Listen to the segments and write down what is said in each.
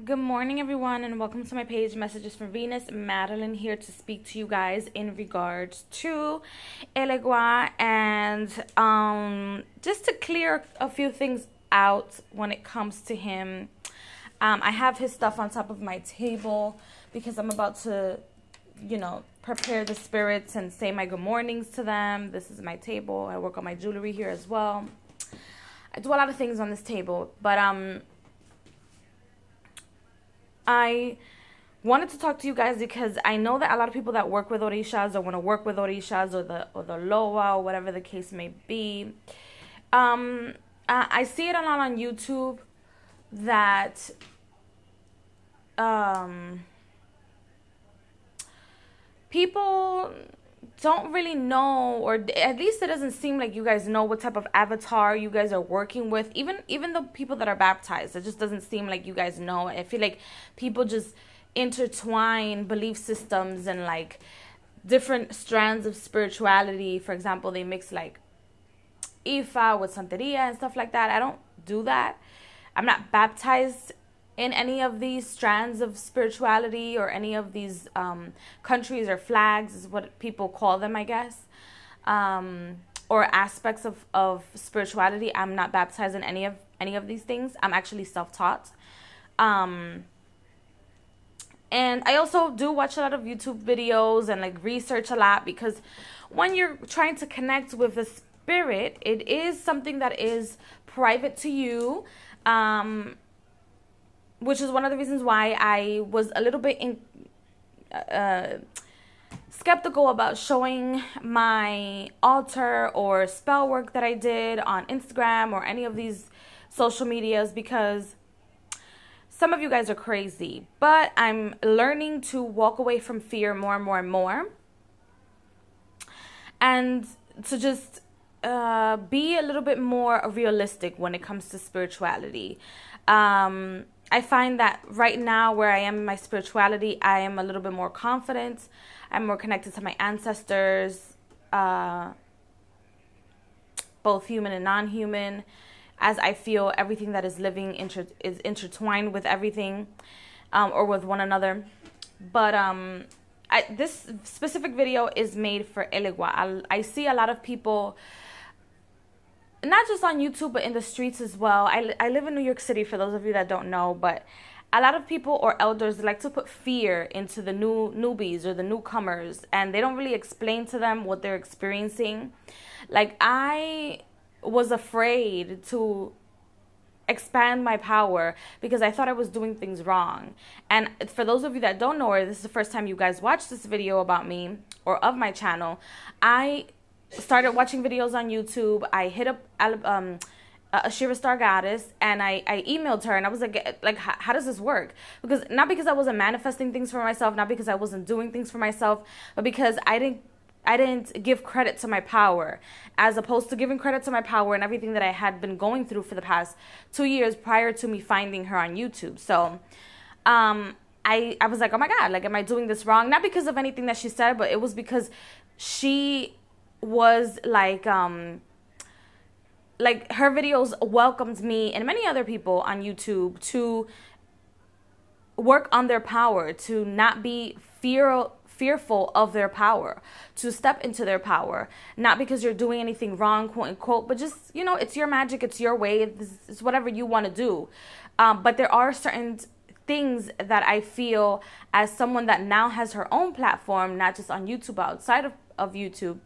Good morning, everyone, and welcome to my page, Messages from Venus. Madeline here to speak to you guys in regards to Elegua and just to clear a few things out when it comes to him. I have his stuff on top of my table because I'm about to, prepare the spirits and say my good mornings to them. This is my table. I work on my jewelry here as well. I do a lot of things on this table, but I wanted to talk to you guys because I know that a lot of people that work with orishas or want to work with orishas or the loa or whatever the case may be, I see it a lot on YouTube that people don't really know, or at least it doesn't seem like you guys know what type of avatar you guys are working with. Even the people that are baptized, it just doesn't seem like you guys know. I feel like people just intertwine belief systems and like different strands of spirituality. For example, they mix like Ifa with Santeria and stuff like that. I don't do that. I'm not baptized in any of these strands of spirituality or any of these countries or flags is what people call them, I guess, or aspects of spirituality. I'm not baptized in any of these things. I'm actually self-taught. And I also do watch a lot of YouTube videos and like research a lot, because when you're trying to connect with the spirit, it is something that is private to you. Which is one of the reasons why I was a little bit skeptical about showing my altar or spell work that I did on Instagram or any of these social medias, because some of you guys are crazy. But I'm learning to walk away from fear more and more and more, and to just be a little bit more realistic when it comes to spirituality. I find that right now where I am in my spirituality, I am a little bit more confident. I'm more connected to my ancestors, both human and non-human, as I feel everything that is living is intertwined with everything, or with one another. But this specific video is made for Elegua. I see a lot of people, not just on YouTube, but in the streets as well. I live in New York City, for those of you that don't know, but a lot of people or elders like to put fear into the newbies or the newcomers, and they don't really explain to them what they're experiencing. Like, I was afraid to expand my power because I thought I was doing things wrong. And for those of you that don't know, or this is the first time you guys watch this video about me or of my channel, I started watching videos on YouTube. I hit up a Shiva Star Goddess, and I emailed her, and I was like, how does this work? Because not because I wasn't manifesting things for myself, not because I wasn't doing things for myself, but because I didn't give credit to my power, as opposed to giving credit to my power and everything that I had been going through for the past 2 years prior to me finding her on YouTube. So I was like, oh my God, like, am I doing this wrong? Not because of anything that she said, but it was because she was like her videos welcomed me and many other people on YouTube to work on their power, to not be fearful of their power, to step into their power, not because you're doing anything wrong, quote unquote, but just, it's your magic, it's your way, it's whatever you want to do. But there are certain things that I feel, as someone that now has her own platform, not just on YouTube, but outside of YouTube,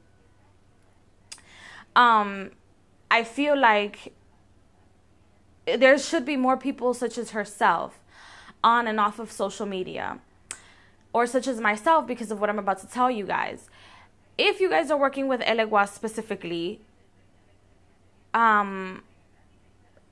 I feel like there should be more people such as herself on and off of social media, or such as myself, because of what I'm about to tell you guys. If you guys are working with Elegua specifically, learn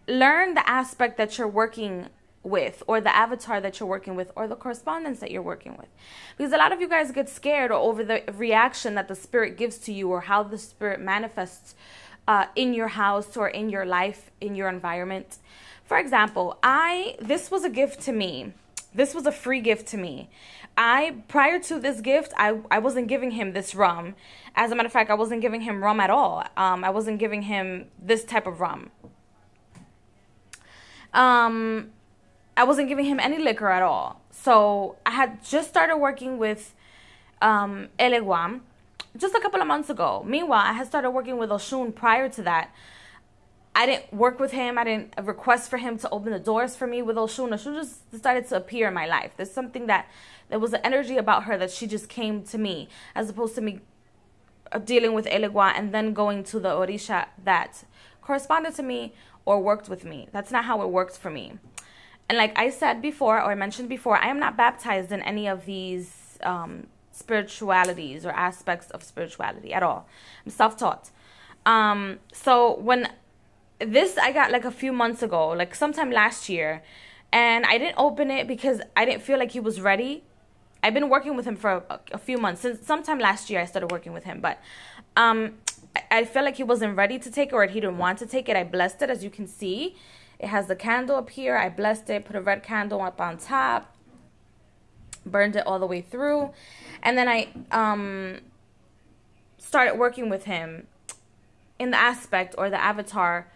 the aspect that you're working with, or the avatar that you're working with, or the correspondence that you're working with, because a lot of you guys get scared over the reaction that the spirit gives to you, or how the spirit manifests in your house or in your life, in your environment. For example, this was a gift to me. This was a free gift to me. Prior to this gift, I wasn't giving him this rum. As a matter of fact, I wasn't giving him rum at all. I wasn't giving him this type of rum. I wasn't giving him any liquor at all. So I had just started working with Elegua just a couple of months ago. Meanwhile, I had started working with Oshun prior to that. I didn't work with him. I didn't request for him to open the doors for me with Oshun. Oshun just decided to appear in my life. There's something that there was an energy about her that she just came to me, as opposed to me dealing with Elegua and then going to the Orisha that corresponded to me or worked with me. That's not how it works for me. And like I said before, or I mentioned before, I am not baptized in any of these spiritualities or aspects of spirituality at all. I'm self-taught. So when this I got like a few months ago, like sometime last year, and I didn't open it because I didn't feel like he was ready. I've been working with him for a few months. Since sometime last year I started working with him, but I felt like he wasn't ready to take it, or he didn't want to take it. I blessed it, as you can see. It has the candle up here. I blessed it, put a red candle up on top, burned it all the way through, and then I started working with him in the aspect or the avatar,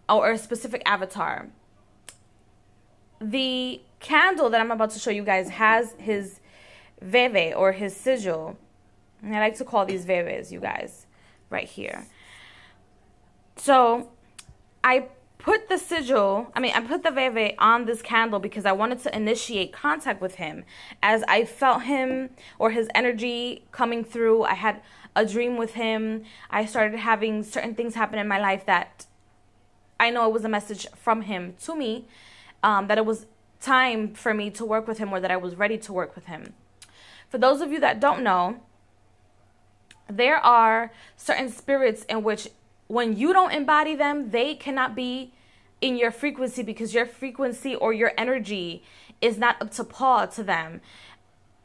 or a specific avatar. The candle that I'm about to show you guys has his veve, or his sigil. And I like to call these veves, you guys, right here. So I put the sigil, I put the veve on this candle because I wanted to initiate contact with him, as I felt him or his energy coming through. I had a dream with him. I started having certain things happen in my life that I know it was a message from him to me, that it was time for me to work with him, or that I was ready to work with him. For those of you that don't know, there are certain spirits in which when you don't embody them, they cannot be in your frequency, because your frequency or your energy is not up to par to them.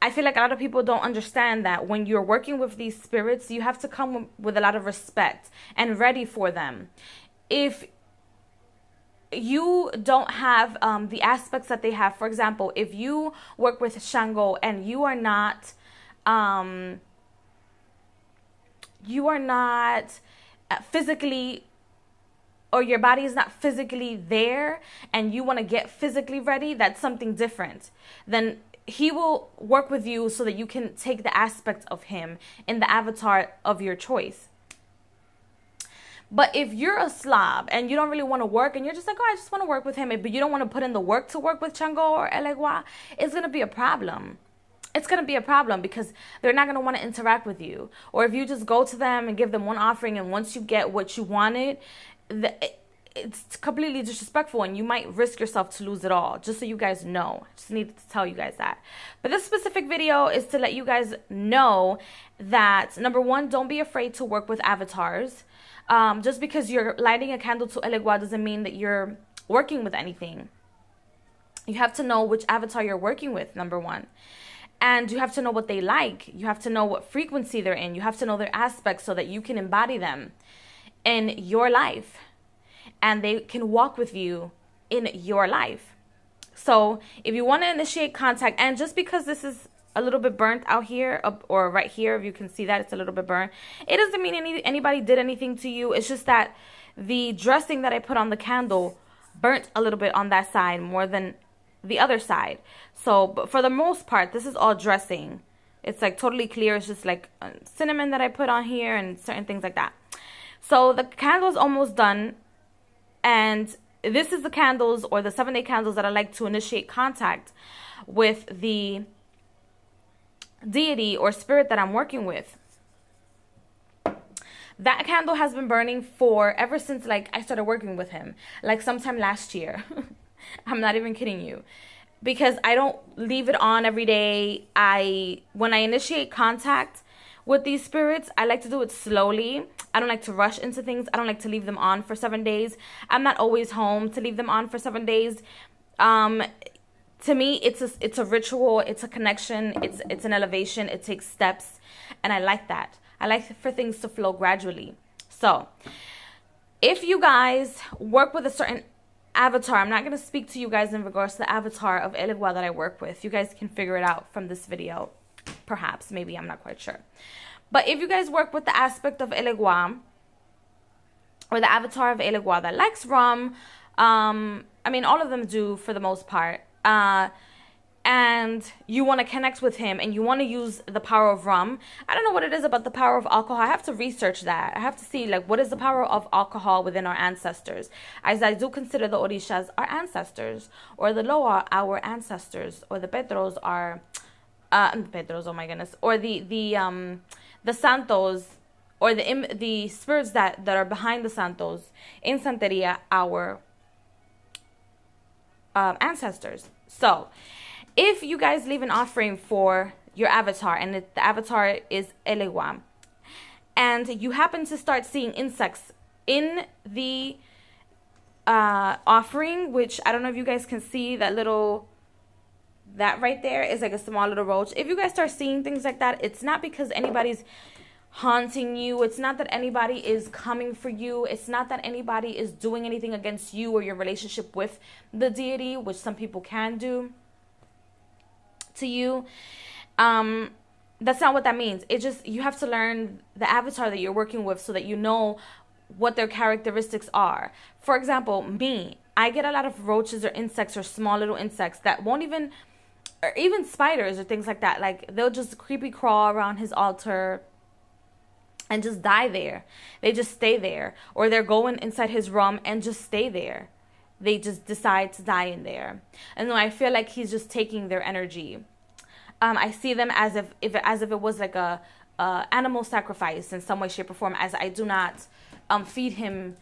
I feel like a lot of people don't understand that when you're working with these spirits, you have to come with a lot of respect and ready for them. If you don't have the aspects that they have, for example, if you work with Shango and you are not physically, or your body is not physically there, and you want to get physically ready, that's something different. Then he will work with you so that you can take the aspect of him in the avatar of your choice. But if you're a slob and you don't really want to work, and you're just like, oh, I just want to work with him, but you don't want to put in the work to work with Shango or Elegua, it's going to be a problem. It's going to be a problem, because they're not going to want to interact with you. Or if you just go to them and give them one offering, and once you get what you wanted, it's completely disrespectful, and you might risk yourself to lose it all. Just so you guys know. I just needed to tell you guys that. But this specific video is to let you guys know that, number one, don't be afraid to work with avatars. Just because you're lighting a candle to Elegua doesn't mean that you're working with anything. You have to know which avatar you're working with, number one. And you have to know what they like. You have to know what frequency they're in. You have to know their aspects so that you can embody them in your life. And they can walk with you in your life. So if you want to initiate contact, and just because this is a little bit burnt out here, or right here, if you can see that it's a little bit burnt, it doesn't mean anybody did anything to you. It's just that the dressing that I put on the candle burnt a little bit on that side more than the other side. So, but for the most part, this is all dressing. It's like totally clear. It's just like cinnamon that I put on here and certain things like that. So the candle is almost done, and this is the candles, or the 7-day candles, that I like to initiate contact with the deity or spirit that I'm working with. That candle has been burning for ever since like I started working with him, like sometime last year. I'm not even kidding you, because I don't leave it on every day. When I initiate contact with these spirits, I like to do it slowly. I don't like to rush into things. I don't like to leave them on for 7 days. I'm not always home to leave them on for 7 days. To me, it's a ritual, it's a connection, it's an elevation, it takes steps, and I like that. I like for things to flow gradually. So, if you guys work with a certain avatar, I'm not going to speak to you guys in regards to the avatar of Elegua that I work with. You guys can figure it out from this video, perhaps, maybe, I'm not quite sure. But if you guys work with the aspect of Elegua, or the avatar of Elegua that likes rum, all of them do for the most part. and you want to connect with him and you want to use the power of rum. I don't know what it is about the power of alcohol. I have to research that. I have to see, like, what is the power of alcohol within our ancestors, as I do consider the Orishas our ancestors, or the Loa our ancestors, or the Pedros are Pedros, oh my goodness, or the Santos, or the spirits that are behind the Santos in Santeria, our ancestors. So if you guys leave an offering for your avatar, and the avatar is Elegua, and you happen to start seeing insects in the offering, which I don't know if you guys can see, that right there is like a small little roach. If you guys start seeing things like that, it's not because anybody's haunting you. It's not that anybody is coming for you. It's not that anybody is doing anything against you or your relationship with the deity, which some people can do to you. That's not what that means. It just, you have to learn the avatar that you're working with so that you know what their characteristics are. For example, me, I get a lot of roaches or insects or small little insects that won't even, or even spiders or things like that. Like, they'll just creepy crawl around his altar and just die there. They just stay there. Or they're going inside his room and just stay there. They just decide to die in there. And then I feel like he's just taking their energy. I see them as if it was like a animal sacrifice in some way, shape, or form, as I do not feed him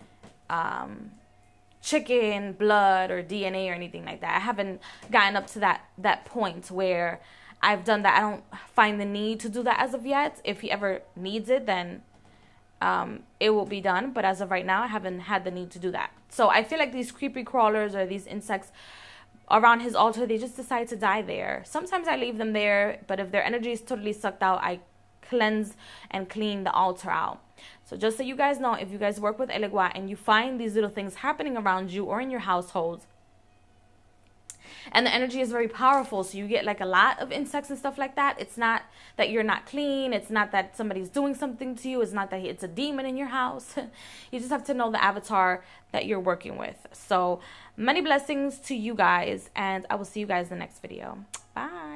chicken, blood, or DNA or anything like that. I haven't gotten up to that point where I've done that. I don't find the need to do that as of yet. If he ever needs it, then it will be done. But as of right now, I haven't had the need to do that. So I feel like these creepy crawlers or these insects around his altar, they just decide to die there. Sometimes I leave them there, but if their energy is totally sucked out, I cleanse and clean the altar out. So just so you guys know, if you guys work with Elegua and you find these little things happening around you or in your household, and the energy is very powerful, so you get like a lot of insects and stuff like that, it's not that you're not clean, it's not that somebody's doing something to you, it's not that it's a demon in your house. You just have to know the avatar that you're working with. So many blessings to you guys, and I will see you guys in the next video. Bye.